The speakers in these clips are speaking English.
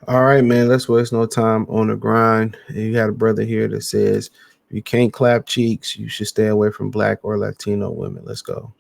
All right, man. Let's waste no time on the grind. You got a brother here that says if you can't clap cheeks, you should stay away from black or Latino women. Let's go.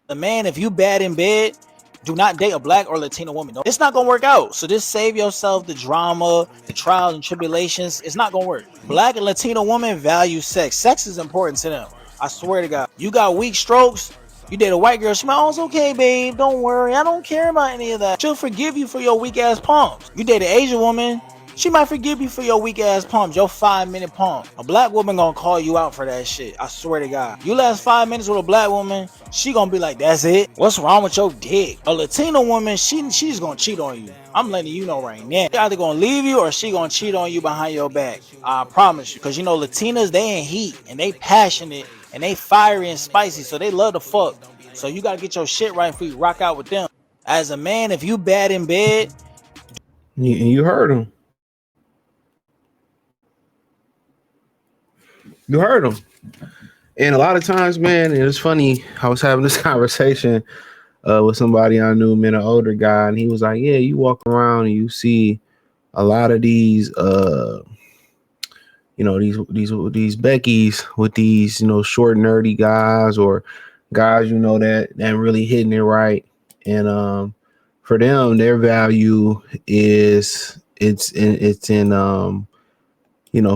As a man, if you bad in bed, do not date a black or Latino woman. It's not gonna work out. So just save yourself the drama, the trials and tribulations. It's not gonna work. Black and Latino women value sex. Sex is important to them. I swear to God. You got weak strokes. You date a white girl, smells okay, babe. Don't worry. I don't care about any of that. She'll forgive you for your weak ass palms. You date an Asian woman, she might forgive you for your weak ass pumps, your 5 minute pump. A black woman gonna call you out for that shit. I swear to God. You last 5 minutes with a black woman, she gonna be like, that's it? What's wrong with your dick? A Latino woman, she's gonna cheat on you. I'm letting you know right now. She either gonna leave you or she gonna cheat on you behind your back. I promise you. Cause you know, Latinas, they in heat and they passionate and they fiery and spicy, so they love to fuck. So you gotta get your shit right before you rock out with them. As a man, if you bad in bed, You heard him. You heard him. And a lot of times, man, and it's funny. I was having this conversation with somebody I knew, man, an older guy, and he was like, "Yeah, you walk around and you see a lot of these, these Beckys with these, short, nerdy guys or guys, that really hitting it right, and for them, their value is it's in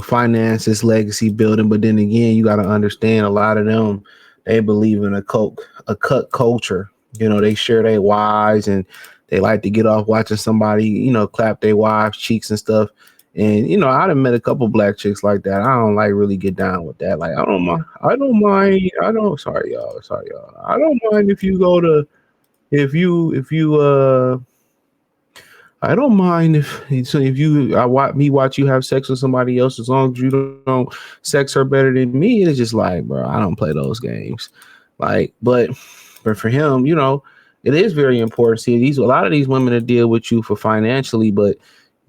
finances, legacy building. But then again, you got to understand a lot of them, they believe in a cut culture. They share their wives and they like to get off watching somebody, clap their wives' cheeks and stuff. And I done met a couple black chicks like that. I don't like really get down with that. Like I don't mind. I don't mind. I don't. Sorry y'all. Sorry y'all. I don't mind if you go to if you. I don't mind if you watch you have sex with somebody else as long as you don't sex her better than me. It's just like, bro, I don't play those games. Like, but for him, it is very important. See, a lot of these women that deal with you for financially, but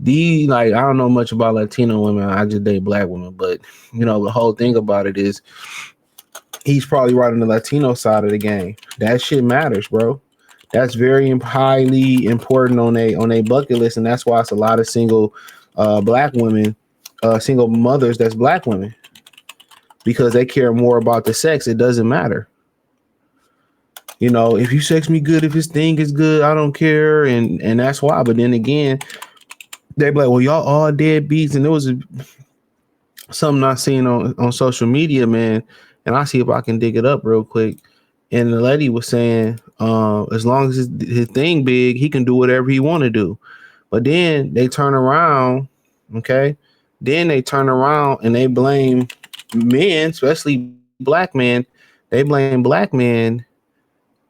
I don't know much about Latino women. I just date black women, but the whole thing about it is he's probably right on the Latino side of the game. That shit matters, bro. That's very highly important on a bucket list, and that's why it's a lot of single black women, single mothers that's black women, because they care more about the sex. It doesn't matter. If you sex me good, if his thing is good, I don't care, and that's why. But then again, they be like, well, y'all all deadbeats, and there was something I seen on social media, man, and I see if I can dig it up real quick. And the lady was saying, as long as his thing big, he can do whatever he want to do. But then they turn around, okay? Then they turn around and they blame men, especially black men. They blame black men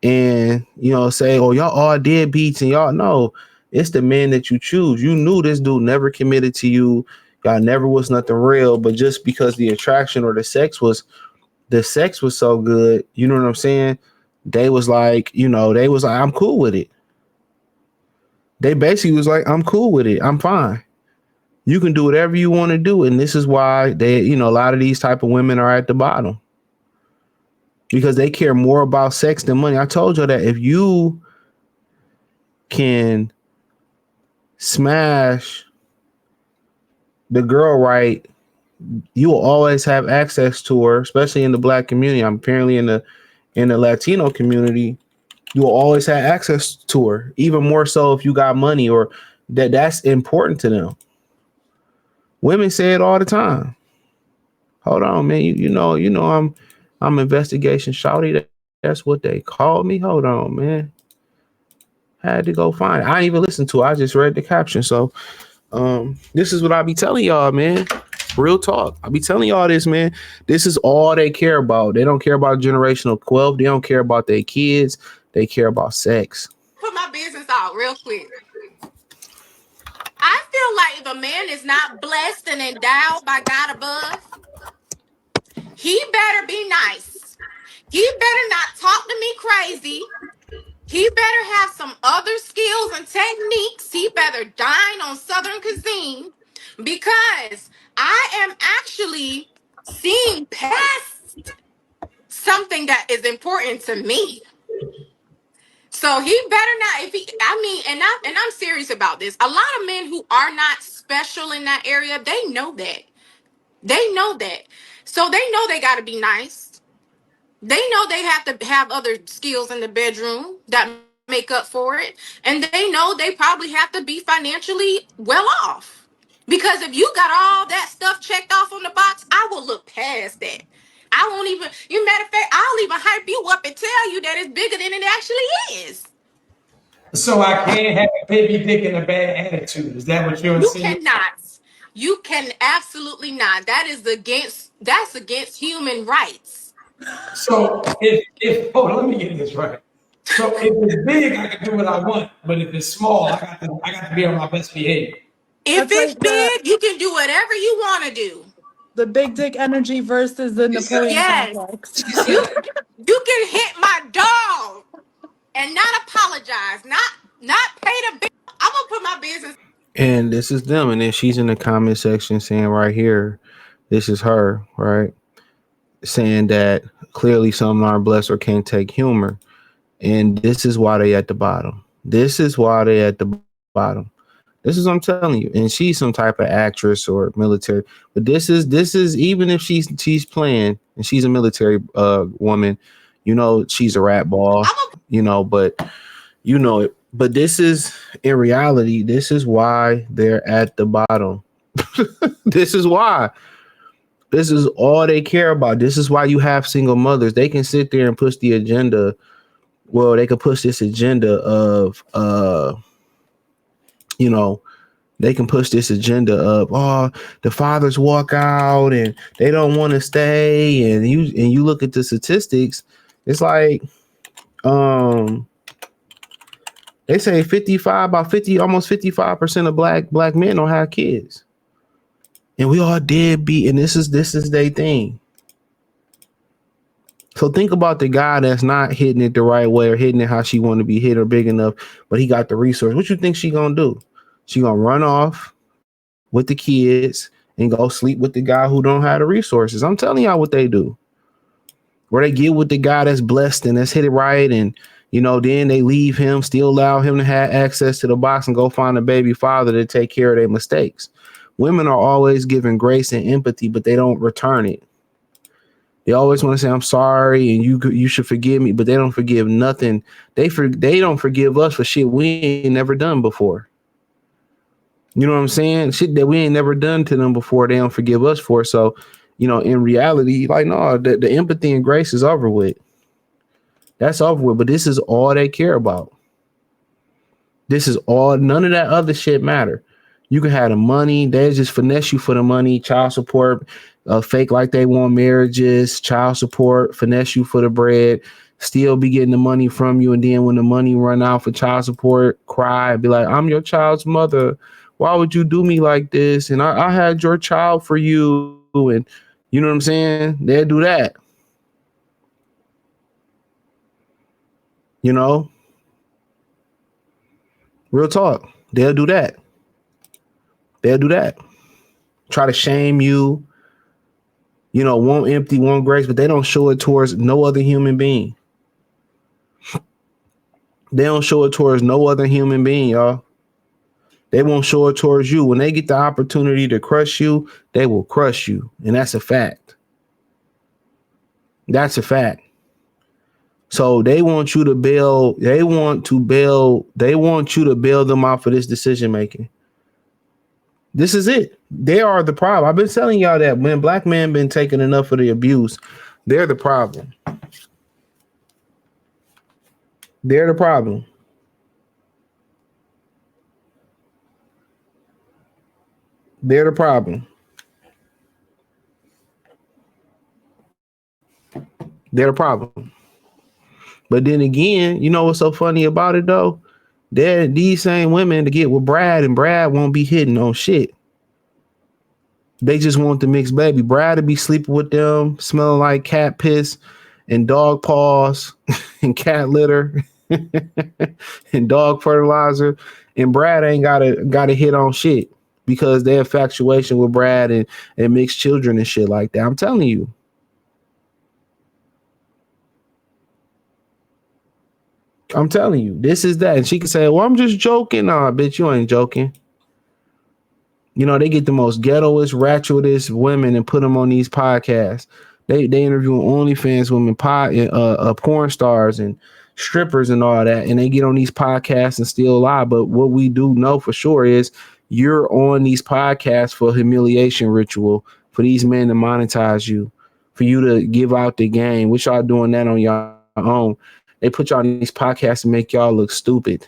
and, say, oh, y'all all deadbeats, and y'all know it's the men that you choose. You knew this dude never committed to you. Y'all never was nothing real, but just because the attraction or the sex was so good, you know what I'm saying? They was like, I'm cool with it. They basically was like, I'm cool with it. I'm fine. You can do whatever you want to do. And this is why a lot of these type of women are at the bottom, because they care more about sex than money. I told you that if you can smash the girl right, you will always have access to her, especially in the black community. I'm apparently in the Latino community, you will always have access to her, even more so if you got money or that's important to them. Women say it all the time. Hold on, man. I'm investigation shawty. That's what they called me. Hold on, man. Had to go find it. I didn't even listen to it. I just read the caption. So this is what I be telling y'all, man. Real talk. I be telling y'all this, man. This is all they care about. They don't care about generational wealth. They don't care about their kids. They care about sex. Put my business out real quick. I feel like if a man is not blessed and endowed by God above, he better be nice. He better not talk to me crazy. He better have some other skills and techniques. He better dine on Southern cuisine, because I am actually seeing past something that is important to me. So he better not. If he, I mean, and I'm serious about this. A lot of men who are not special in that area, they know that. They know that. So they know they got to be nice. They know they have to have other skills in the bedroom that make up for it. And they know they probably have to be financially well off. Because if you got all that stuff checked off on the box, I will look past that. I won't even, you matter of fact, I'll even hype you up and tell you that it's bigger than it actually is. So I can't have a baby dick and a bad attitude. Is that what you're You insinuating? cannot. You can absolutely not. That's against human rights. So if hold on, let me get this right. So if it's big, I can do what I want, but if it's small, I got to be on my best behavior. If That's it's like the big, you can do whatever you want to do. the big dick energy versus the Napoleon Yes. complex. You you can hit my dog and not apologize, not pay the bill. I'm gonna put my business. And this is them. And then she's in the comment section saying right here, this is her, right? Saying that clearly some aren't blessed or can't take humor. And this is why they at the bottom. This is why they at the bottom. This is what I'm telling you. And she's some type of actress or military. But this is even if she's playing and she's a military woman, you know, she's a rat ball, I'm gonna you know, but you know it. But this is in reality, this is why they're at the bottom. This is why. This is all they care about. This is why you have single mothers. They can sit there and push the agenda. Well, they could push this agenda of you know, they can push this agenda of the fathers walk out and they don't want to stay. And you look at the statistics, it's like they say 55, about 50, almost 55% of black men don't have kids. And we all deadbeat, and this is their thing. So think about the guy that's not hitting it the right way or hitting it how she want to be hit or big enough, but he got the resource. What you think she gonna do? She gonna run off with the kids and go sleep with the guy who don't have the resources. I'm telling y'all what they do. Where they get with the guy that's blessed and that's hit it right, and you know, then they leave him, still allow him to have access to the box and go find a baby father to take care of their mistakes. Women are always given grace and empathy, but they don't return it. They always want to say, I'm sorry, and you should forgive me, but they don't forgive nothing. They don't forgive us for shit we ain't never done before. You know what I'm saying? Shit that we ain't never done to them before, they don't forgive us for. So, you know, in reality, like, no, the empathy and grace is over with. That's over with. But this is all they care about. This is all, none of that other shit matter. You can have the money. They just finesse you for the money, child support, fake like they want marriages, child support, finesse you for the bread, still be getting the money from you. And then when the money run out for child support, cry and be like, I'm your child's mother. Why would you do me like this? And I had your child for you. And you know what I'm saying? They'll do that. You know, real talk. They'll do that. They'll do that. Try to shame you. You know, want empty, want grace, but they don't show it towards no other human being. They don't show it towards no other human being, y'all. They won't show it towards you. When they get the opportunity to crush you, they will crush you. And that's a fact. That's a fact. So they want you to bail. They want you to bail them out for this decision making. This is it. They are the problem. I've been telling y'all that when black men been taking enough of the abuse, they're the problem. They're the problem. They're the problem. They're the problem. But then again, you know what's so funny about it though? They're these same women to get with Brad, and Brad won't be hitting on shit. They just want the mixed baby. Brad to be sleeping with them, smelling like cat piss and dog paws and cat litter and dog fertilizer. And Brad ain't gotta hit on shit because their infatuation with Brad and mixed children and shit like that. I'm telling you. I'm telling you, this is that. And she can say, well, I'm just joking. Nah, bitch, you ain't joking. You know, they get the most ghettoest, ratchetest women and put them on these podcasts. They interview OnlyFans women, porn stars and strippers and all that, and they get on these podcasts and still lie. But what we do know for sure is you're on these podcasts for humiliation ritual, for these men to monetize you, for you to give out the game. Which y'all doing that on your own. They put y'all on these podcasts to make y'all look stupid.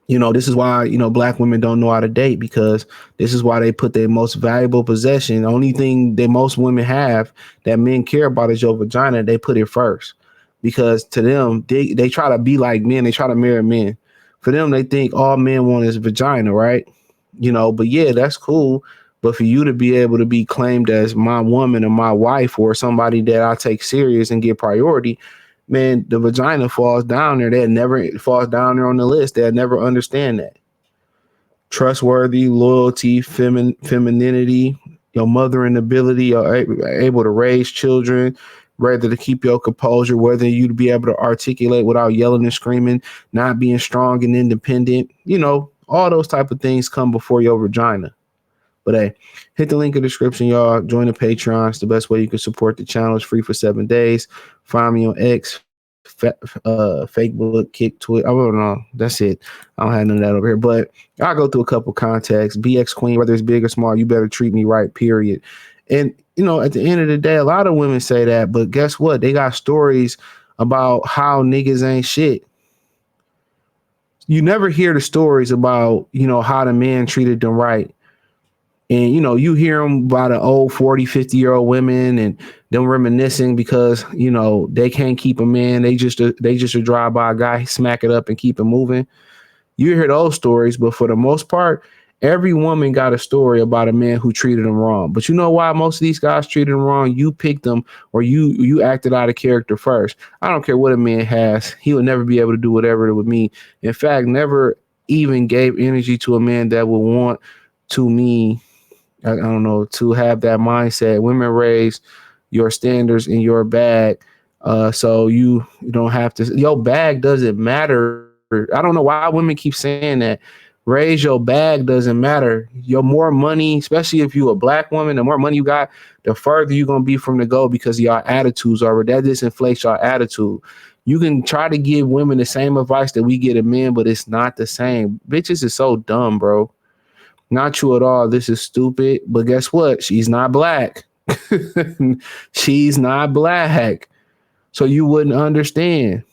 You know, this is why, you know, black women don't know how to date, because this is why they put their most valuable possession. The only thing that most women have that men care about is your vagina. They put it first because to them, they try to be like men. They try to mirror men. For them, they think all men want is vagina, right? You know, but yeah, that's cool. But for you to be able to be claimed as my woman or my wife or somebody that I take serious and give priority, man, the vagina falls down there. That never falls down there on the list. They'll never understand that. Trustworthy, loyalty, femininity, your mothering ability, you're able to raise children, whether to keep your composure, whether you to be able to articulate without yelling and screaming, not being strong and independent. You know, all those type of things come before your vagina. But hey, hit the link in the description, y'all. Join the Patreon. It's the best way you can support the channel. It's free for 7 days. Find me on X, Facebook, Kick, Twitter. I don't know. That's it. I don't have none of that over here. But I'll go through a couple contacts. BX Queen, whether it's big or small, you better treat me right, period. And, you know, at the end of the day, a lot of women say that. But guess what? They got stories about how niggas ain't shit. You never hear the stories about, you know, how the man treated them right. And, you know, you hear them about the old 40, 50-year-old women and them reminiscing because, you know, they can't keep a man. They just a drive by guy, smack it up and keep it moving. You hear those stories. But for the most part, every woman got a story about a man who treated them wrong. But you know why most of these guys treated them wrong? You picked them or you acted out of character first. I don't care what a man has. He would never be able to do whatever with me. In fact, never even gave energy to a man that would want to me. I don't know, to have that mindset. Women raise your standards in your bag. So you don't have to, your bag doesn't matter. I don't know why women keep saying that. Raise your bag doesn't matter. Your more money, especially if you a black woman, the more money you got, the further you're going to be from the goal because your attitudes are, that disinflates your attitude. You can try to give women the same advice that we get a men, but it's not the same. Bitches is so dumb, bro. Not true at all. This is stupid. But guess what? She's not black. She's not black. So you wouldn't understand.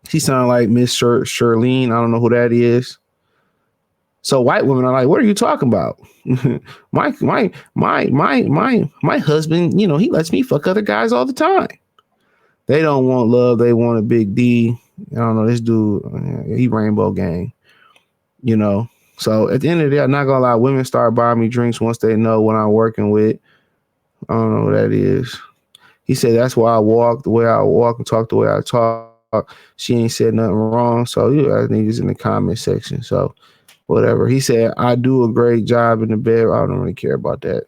She sounded like Miss Shirlene. I don't know who that is. So white women are like, what are you talking about? my husband, you know, he lets me fuck other guys all the time. They don't want love. They want a big D. I don't know. This dude, he rainbow gang, you know. So at the end of the day, I'm not gonna lie, women start buying me drinks once they know what I'm working with. I don't know what that is. He said that's why I walk the way I walk and talk the way I talk. She ain't said nothing wrong. So you guys niggas in the comment section. So whatever. He said I do a great job in the bed. I don't really care about that.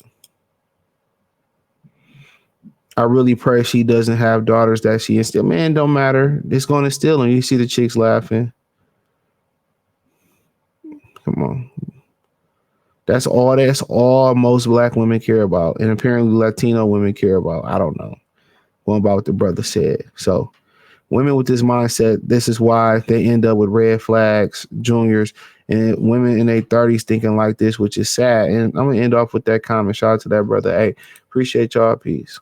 I really pray she doesn't have daughters that she instill. Man, don't matter. It's gonna instill them. You see the chicks laughing. Come on. That's all most black women care about. And apparently Latino women care about. I don't know. Going about what the brother said. So women with this mindset, this is why they end up with red flags, juniors, and women in their 30s thinking like this, which is sad. And I'm going to end off with that comment. Shout out to that brother. Hey, appreciate y'all. Peace.